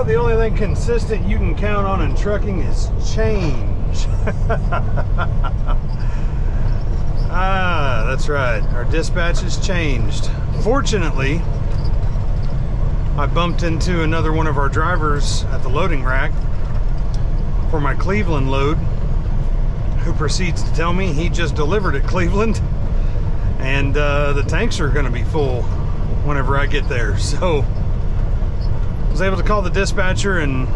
the only thing consistent you can count on in trucking is change. Ah, that's right. Our dispatch has changed. Fortunately, I bumped into another one of our drivers at the loading rack for my Cleveland load, who proceeds to tell me he just delivered at Cleveland and the tanks are going to be full whenever I get there. So I was able to call the dispatcher and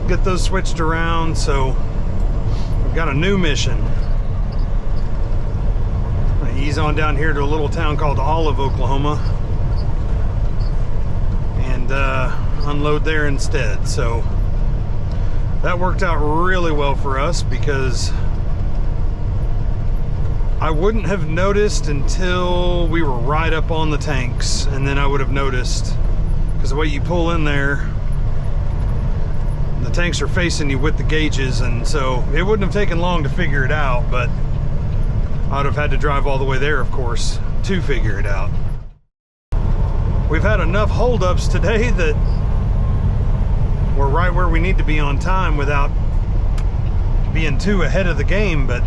get those switched around. So I've got a new mission. I ease on down here to a little town called Olive, Oklahoma, and unload there instead. So that worked out really well for us because I wouldn't have noticed until we were right up on the tanks, and then I would have noticed, because the way you pull in there, the tanks are facing you with the gauges, and so it wouldn't have taken long to figure it out, but I'd have had to drive all the way there, of course, to figure it out. We've had enough holdups today that we're right where we need to be on time without being too ahead of the game, but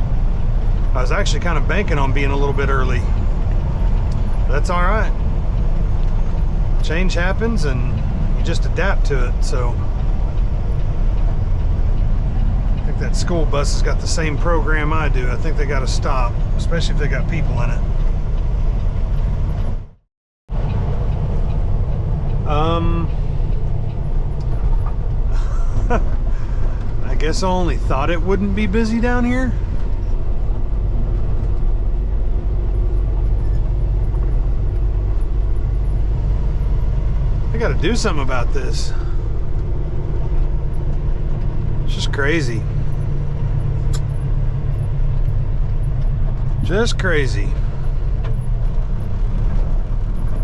I was actually kind of banking on being a little bit early. That's all right. Change happens and you just adapt to it. So I think that school bus has got the same program I do. I think they got to stop, especially if they got people in it. I guess I only thought it wouldn't be busy down here. I gotta do something about this. It's just crazy. Just crazy.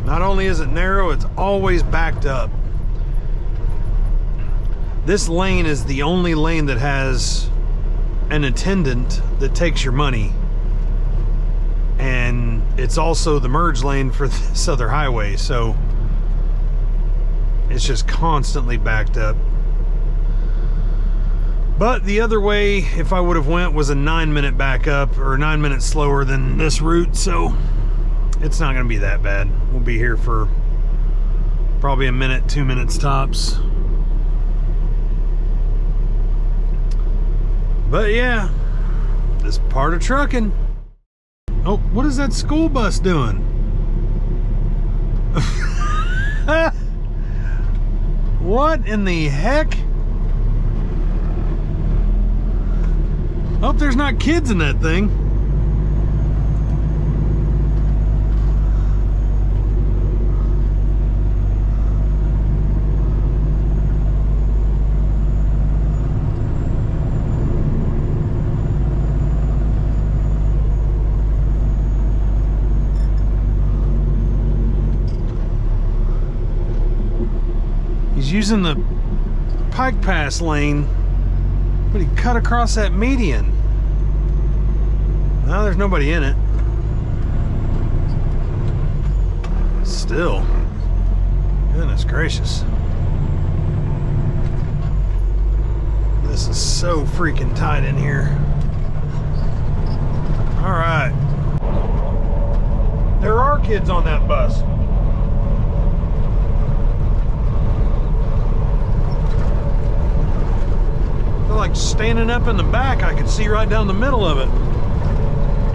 Not only is it narrow, it's always backed up. This lane is the only lane that has an attendant that takes your money. And it's also the merge lane for this other highway, so it's just constantly backed up. But the other way, if I would have went, was a 9-minute backup, or 9 minutes slower than this route, so it's not going to be that bad. We'll be here for probably a minute, 2 minutes tops. But yeah, this part of trucking. Oh, what is that school bus doing? What in the heck? Hope there's not kids in that thing. He's using the Pike Pass lane, but he cut across that median. Now there's nobody in it. Still, goodness gracious. This is so freaking tight in here. All right. There are kids on that bus. They're like standing up in the back. I could see right down the middle of it.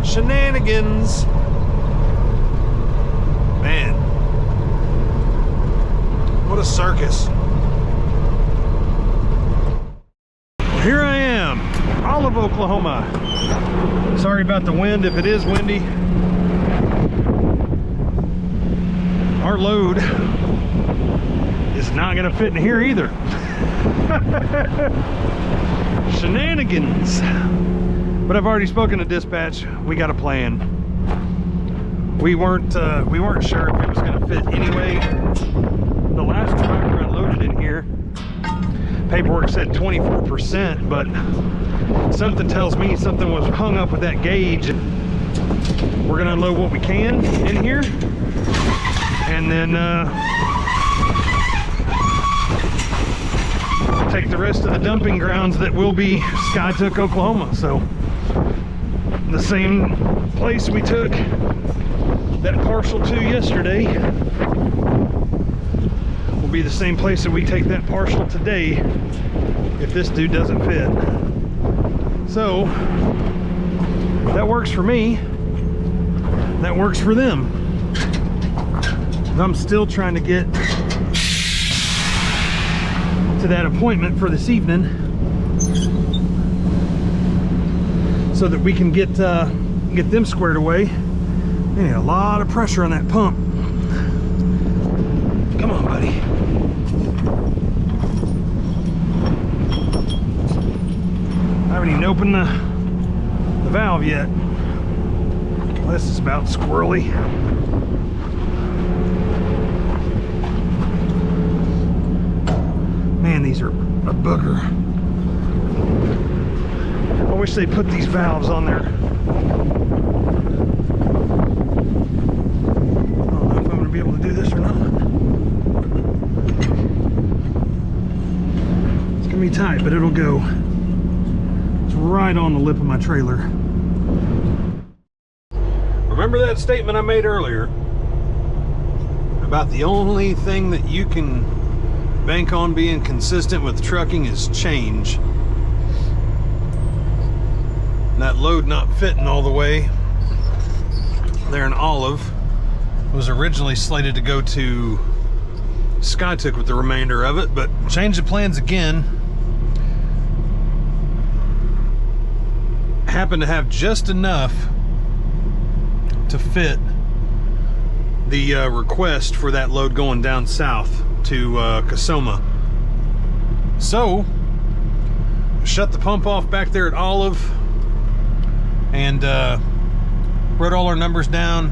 Shenanigans. Man, what a circus. Well, here I am, Olive, Oklahoma. Sorry about the wind if it is windy. Our load is not gonna fit in here either. Shenanigans. But I've already spoken to dispatch. We got a plan. We weren't sure if it was going to fit anyway. The last driver unloaded in here, paperwork said 24%, but something tells me something was hung up with that gauge. We're going to unload what we can in here, and then take the rest of the dumping grounds that will be Skytook, Oklahoma. So the same place we took that partial to yesterday will be the same place that we take that partial today if this dude doesn't fit. So that works for me, that works for them. I'm still trying to get to that appointment for this evening so that we can get them squared away. We need a lot of pressure on that pump. Come on, buddy. I haven't even opened the valve yet. Well, this is about squirrely. Man, these are a booger. I wish they put these valves on there. I don't know if I'm going to be able to do this or not. It's going to be tight, but it'll go. It's right on the lip of my trailer. Remember that statement I made earlier about the only thing that you can bank on being consistent with trucking is change. And that load not fitting all the way there in Olive was originally slated to go to Skytook with the remainder of it, but changed the plans again. Happened to have just enough to fit the request for that load going down south to Kasoma. So shut the pump off back there at Olive and wrote all our numbers down,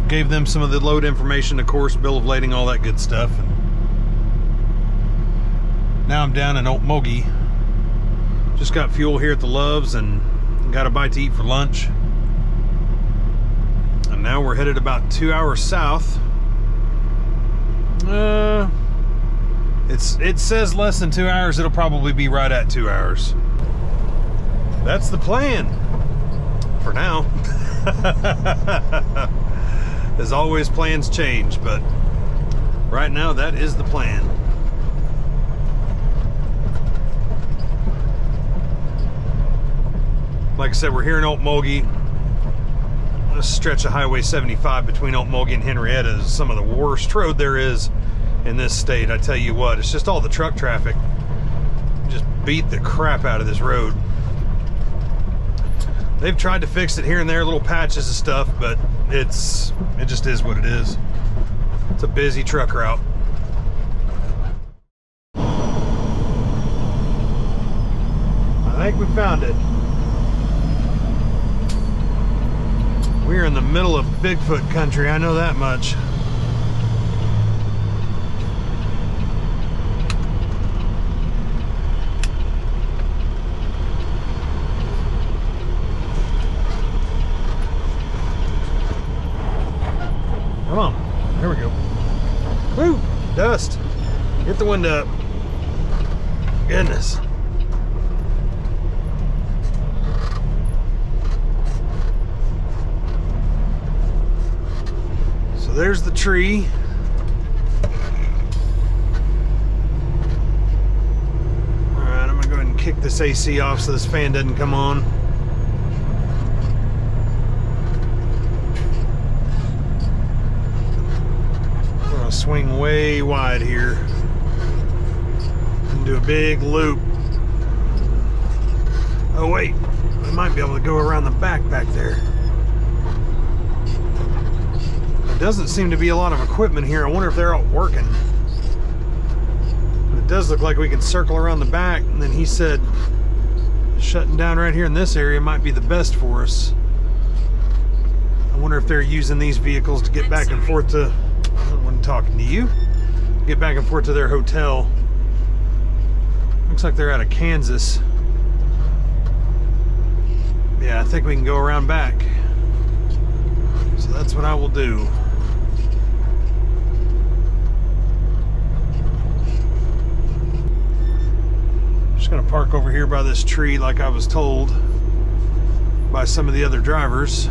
gave them some of the load information, of course, bill of lading, all that good stuff. And now I'm down in Okmulgee. Just got fuel here at the Loves and got a bite to eat for lunch. And now we're headed about 2 hours south. It says less than 2 hours. It'll probably be right at 2 hours. That's the plan for now. As always, plans change, but right now that is the plan. Like I said, we're here in Okmulgee. This stretch of Highway 75 between Okmulgee and Henrietta is some of the worst road there is in this state. I tell you what, it's just all the truck traffic just beat the crap out of this road. They've tried to fix it here and there, little patches of stuff, but it just is what it is. It's a busy truck route. I think we found it. We're in the middle of Bigfoot country, I know that much. Come on, there we go. Woo, dust. Get the window up. Goodness. So there's the tree. All right, I'm gonna go ahead and kick this AC off so this fan doesn't come on. Swing way wide here and do a big loop. Oh wait, I might be able to go around the back there. There doesn't seem to be a lot of equipment here. I wonder if they're out working. But it does look like we can circle around the back, and then he said shutting down right here in this area might be the best for us. I wonder if they're using these vehicles to get back and forth to, when talking to you, get back and forth to their hotel. Looks like they're out of Kansas. Yeah, I think we can go around back. So that's what I will do. gonna park over here by this tree like I was told by some of the other drivers.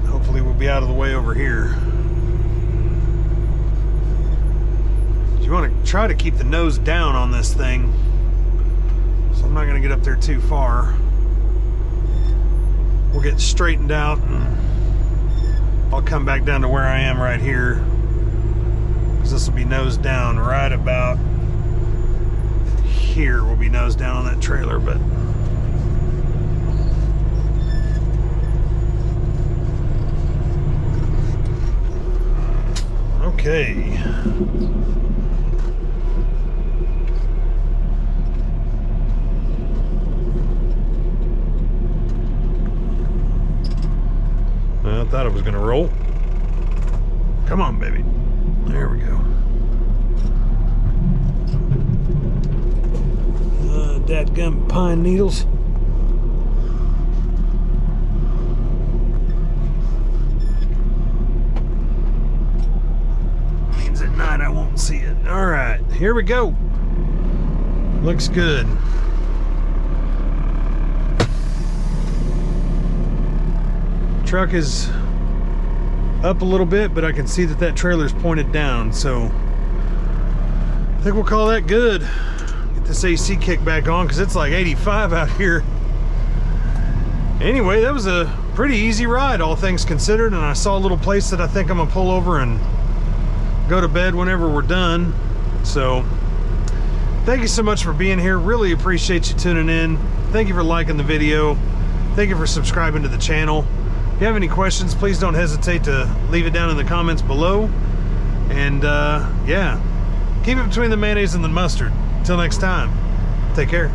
Hopefully we'll be out of the way over here. You want to try to keep the nose down on this thing, so I'm not going to get up there too far. We'll get straightened out and I'll come back down to where I am right here, because this will be nose down right about here. We'll be nose down on that trailer, but okay. I thought it was gonna roll. Come on, baby. There we go. Dadgum pine needles. Means at night I won't see it. All right, here we go. Looks good. Truck is up a little bit, but I can see that that trailer's pointed down, so I think we'll call that good. Get this AC kick back on because it's like 85 out here. Anyway, that was a pretty easy ride, all things considered, and I saw a little place that I think I'm gonna pull over and go to bed whenever we're done. So thank you so much for being here. Really appreciate you tuning in. Thank you for liking the video. Thank you for subscribing to the channel. If you have any questions, please don't hesitate to leave it down in the comments below. And yeah, keep it between the mayonnaise and the mustard. Until next time, take care.